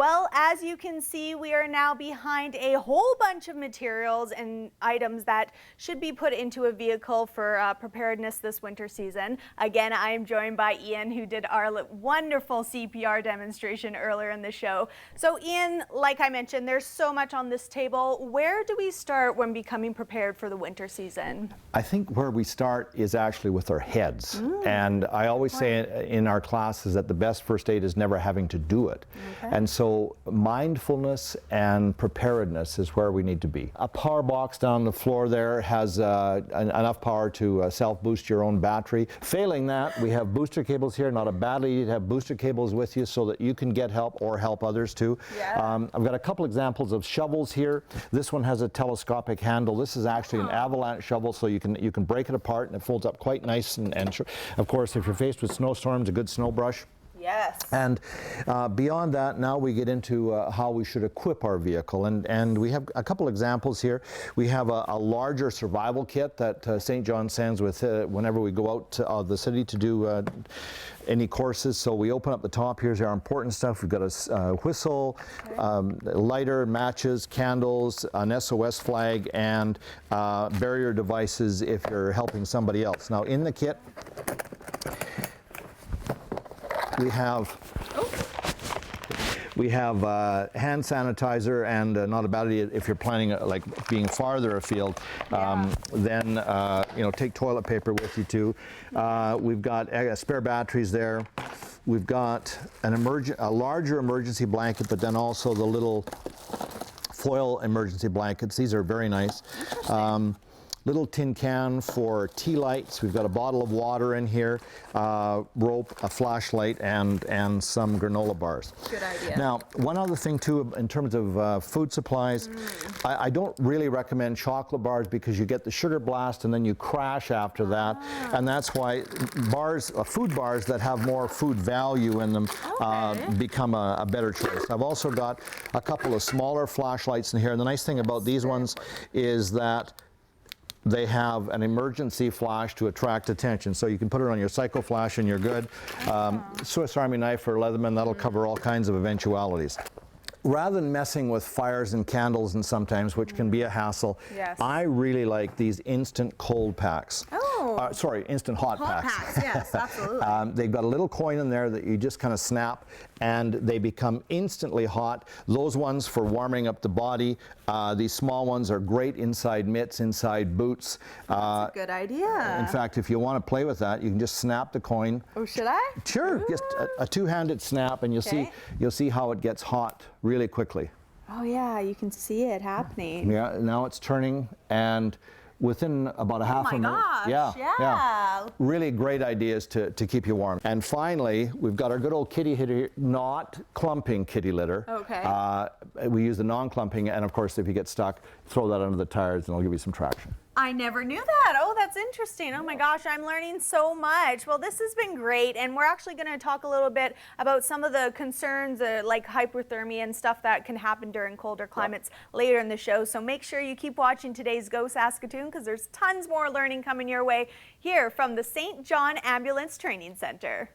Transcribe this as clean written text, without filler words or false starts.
Well, as you can see, we are now behind a whole bunch of materials and items that should be put into a vehicle for preparedness this winter season. Again, I am joined by Ian, who did our wonderful CPR demonstration earlier in the show. So Ian, like I mentioned, there's so much on this table. Where do we start when becoming prepared for the winter season? I think where we start is actually with our heads. And I always say in our classes that the best first aid is never having to do it. And so mindfulness and preparedness is where we need to be. A power box down the floor there has enough power to self-boost your own battery. Failing that, we have booster cables here. Not a bad idea to have booster cables with you so that you can get help or help others too. I've got a couple examples of shovels here. This one has a telescopic handle. This is actually an avalanche shovel, so you can break it apart and it folds up quite nice. And of course, if you're faced with snowstorms, a good snow brush. Yes. And beyond that, now we get into how we should equip our vehicle. And we have a couple examples here. We have a larger survival kit that St. John sends with whenever we go out to the city to do any courses. So we open up the top. Here's our important stuff. We've got a whistle, lighter, matches, candles, an SOS flag, and barrier devices if you're helping somebody else. Now in the kit, we have hand sanitizer, and not a bad idea if you're planning like being farther afield. Then take toilet paper with you too. We've got spare batteries there. We've got a larger emergency blanket, but then also the little foil emergency blankets. These are very nice. Little tin can for tea lights. We've got a bottle of water in here, rope, a flashlight, and some granola bars. Good idea. Now, one other thing too, in terms of food supplies, I don't really recommend chocolate bars because you get the sugar blast and then you crash after that, and that's why food bars that have more food value in them become a better choice. I've also got a couple of smaller flashlights in here, and the nice thing about these ones is that they have an emergency flash to attract attention. So you can put it on your cycle flash and you're good. Swiss Army knife or Leatherman, that'll cover all kinds of eventualities. Rather than messing with fires and candles and sometimes, which can be a hassle, I really like these instant cold packs. Instant hot packs. Yes, absolutely. They've got a little coin in there that you just kind of snap and they become instantly hot. Those ones for warming up the body. These small ones are great inside mitts, inside boots. That's a good idea. In fact, if you want to play with that, you can just snap the coin. Oh, should I? Sure, just a two-handed snap, and you'll see how it gets hot really quickly. Oh yeah, you can see it happening. Yeah, now it's turning, and within about a half a minute. Yeah. Really great ideas to keep you warm. And finally, we've got our good old kitty litter, not clumping kitty litter. We use the non-clumping, and of course, if you get stuck, throw that under the tires and it'll give you some traction. I never knew that. Oh, that's interesting. Oh my gosh, I'm learning so much. Well, this has been great, and we're actually going to talk a little bit about some of the concerns like hypothermia and stuff that can happen during colder climates later in the show. So make sure you keep watching today's Go Saskatoon, because there's tons more learning coming your way here from the St. John Ambulance Training Center.